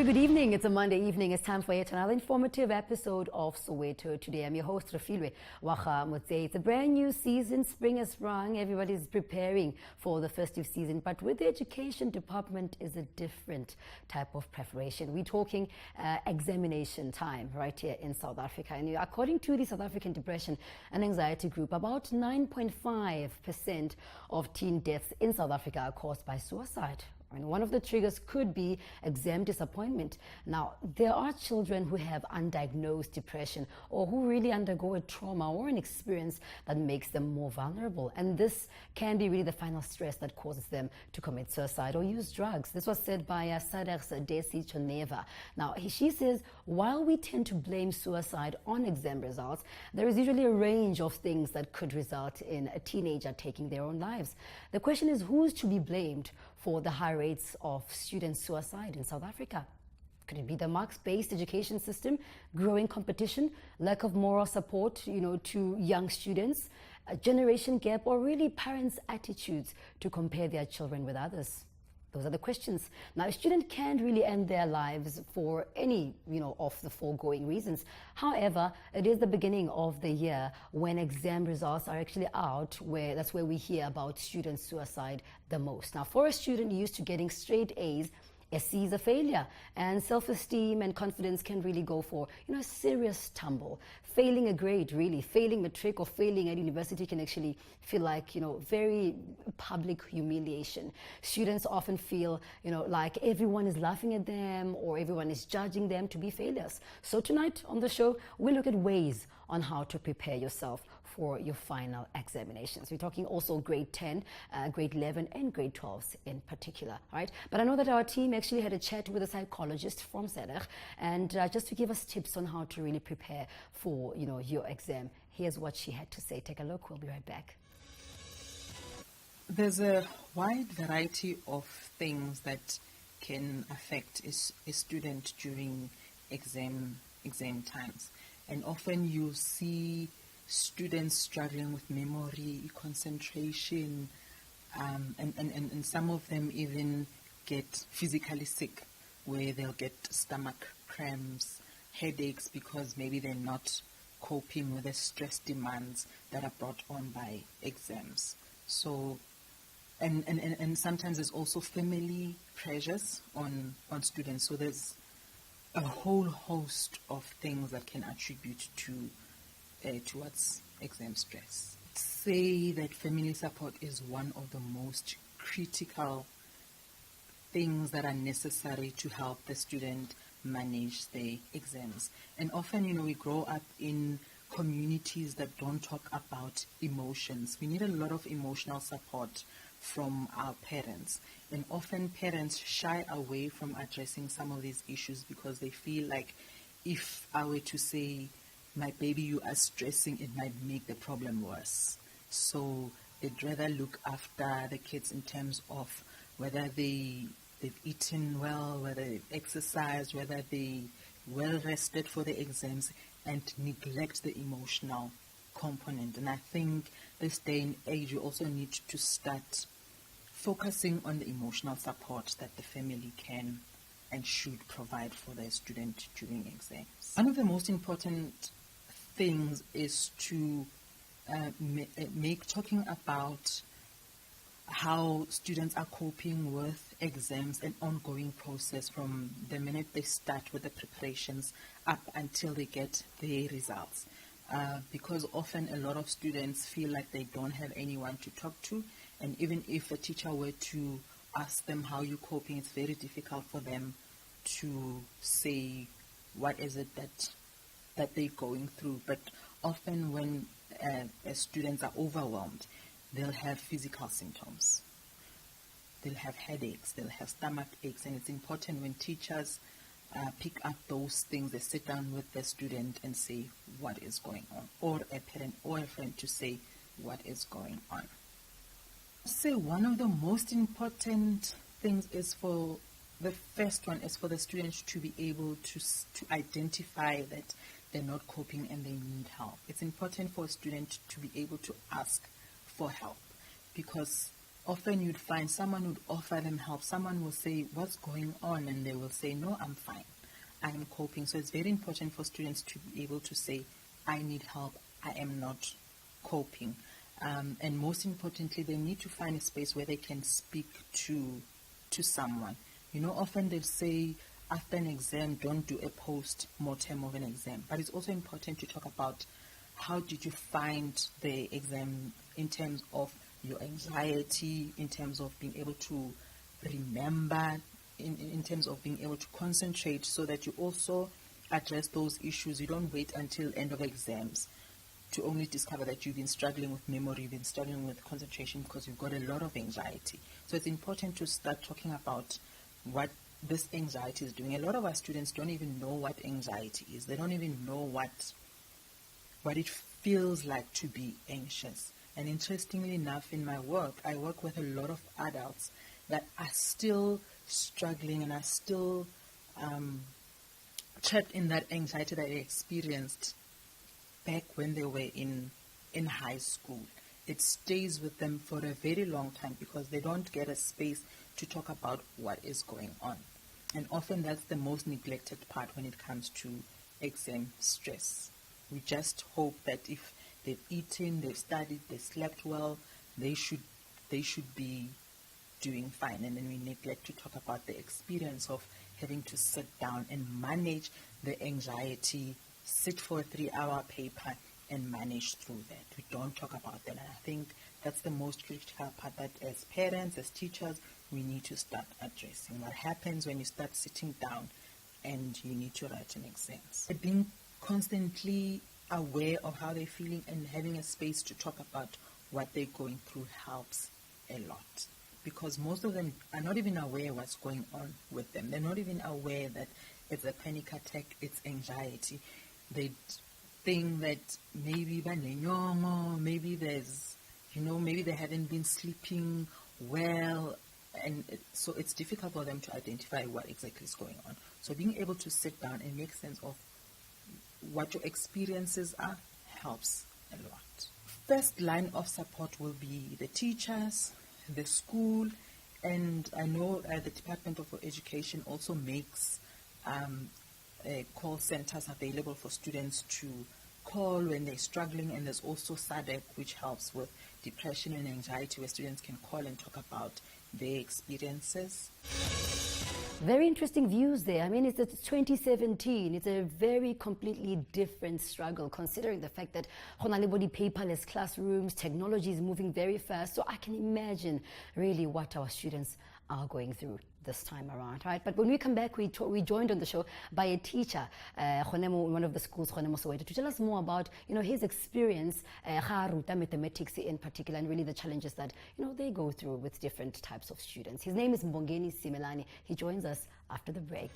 very good evening. It's a Monday evening. It's time for yet another informative episode of Soweto. Today I'm your host, Rafilwe Wacha Motse. It's a brand new season. Spring has sprung. Everybody's preparing for the festive season. But with the education department is a different type of preparation. We're talking examination time right here in South Africa. And according to the South African Depression and Anxiety Group, about 9.5% of teen deaths in South Africa are caused by suicide. And one of the triggers could be exam disappointment. Now, there are children who have undiagnosed depression or who really undergo a trauma or an experience that makes them more vulnerable. And this can be really the final stress that causes them to commit suicide or use drugs. This was said by SADAG's Desi Choneva. Now, she says, while we tend to blame suicide on exam results, there is usually a range of things that could result in a teenager taking their own lives. The question is, who's to be blamed for the high rates of student suicide in South Africa? Could it be the marks-based education system, growing competition, lack of moral support, to young students, a generation gap, or really parents' attitudes to compare their children with others? Those are the questions. Now, a student can't really end their lives for any, of the foregoing reasons. However, it is the beginning of the year when exam results are actually out, that's where we hear about student suicide the most. Now, for a student used to getting straight A's, SC is a failure, and self-esteem and confidence can really go for, a serious tumble. Failing a grade, really, failing matric or failing at university can actually feel like, very public humiliation. Students often feel, like everyone is laughing at them or everyone is judging them to be failures. So tonight on the show, we look at ways on how to prepare yourself for your final examinations. We're talking also grade 10, grade 11, and grade 12s in particular, right? But I know that our team actually had a chat with a psychologist from SADAG, and just to give us tips on how to really prepare for, your exam. Here's what she had to say. Take a look. We'll be right back. There's a wide variety of things that can affect a student during exam times. And often you see students struggling with memory, concentration, and some of them even get physically sick, where they'll get stomach cramps, headaches, because maybe they're not coping with the stress demands that are brought on by exams. So, and sometimes there's also family pressures on students. So there's a whole host of things that can attribute towards exam stress. Say that family support is one of the most critical things that are necessary to help the student manage their exams. And often, we grow up in communities that don't talk about emotions. We need a lot of emotional support from our parents. And often parents shy away from addressing some of these issues because they feel like if I were to say, my baby, you are stressing, it might make the problem worse. So they'd rather look after the kids in terms of whether they've eaten well, whether they've exercised, whether they're well rested for the exams, and neglect the emotional component. And I think this day and age, you also need to start focusing on the emotional support that the family can and should provide for their student during exams. One of the most important things is to make talking about how students are coping with exams an ongoing process from the minute they start with the preparations up until they get their results. Because often a lot of students feel like they don't have anyone to talk to, and even if a teacher were to ask them how you're coping, it's very difficult for them to say what is it that they're going through. But often when students are overwhelmed, they'll have physical symptoms. They'll have headaches, they'll have stomach aches, and it's important when teachers pick up those things, they sit down with the student and say what is going on, or a parent or a friend to say what is going on. So one of the most important things is for the first one is for the students to be able to identify that they're not coping and they need help. It's important for a student to be able to ask for help, because often you'd find someone would offer them help. Someone will say, what's going on? And they will say, no, I'm fine. I'm coping. So it's very important for students to be able to say, I need help. I am not coping. And most importantly, they need to find a space where they can speak to someone. You know, often they'll say, after an exam, don't do a post-mortem of an exam. But it's also important to talk about how did you find the exam in terms of your anxiety, in terms of being able to remember, in terms of being able to concentrate, so that you also address those issues. You don't wait until end of exams to only discover that you've been struggling with memory, you've been struggling with concentration because you've got a lot of anxiety. So it's important to start talking about what this anxiety is doing. A lot of our students don't even know what anxiety is. They don't even know what it feels like to be anxious. And interestingly enough, in my work, I work with a lot of adults that are still struggling and are still trapped in that anxiety that they experienced back when they were in high school. It stays with them for a very long time because they don't get a space to talk about what is going on. And often that's the most neglected part when it comes to exam stress. We just hope that if they've eaten, they've studied, they slept well, they should be doing fine. And then we neglect to talk about the experience of having to sit down and manage the anxiety, sit for a 3-hour paper and manage through that. We don't talk about that. And I think that's the most critical part that as parents, as teachers, we need to start addressing. What happens when you start sitting down and you need to write an exam? Being constantly aware of how they're feeling and having a space to talk about what they're going through helps a lot. Because most of them are not even aware what's going on with them. They're not even aware that it's a panic attack, it's anxiety. They think that maybe maybe there's, maybe they haven't been sleeping well, and so it's difficult for them to identify what exactly is going on. So being able to sit down and make sense of what your experiences are helps a lot. First line of support will be the teachers, the school, and I know the Department of Education also makes call centers available for students to call when they're struggling, and there's also SADAG, which helps with depression and anxiety, where students can call and talk about their experiences. Very interesting views there. I mean, it's 2017. It's a very completely different struggle, considering the fact that paperless classrooms, technology is moving very fast. So I can imagine really what our students are going through this time around, right? But when we come back, we joined on the show by a teacher, one of the schools, Soweto, to tell us more about, his experience, mathematics in particular, and really the challenges that, they go through with different types of students. His name is Mbongeni Simelane. He joins us after the break.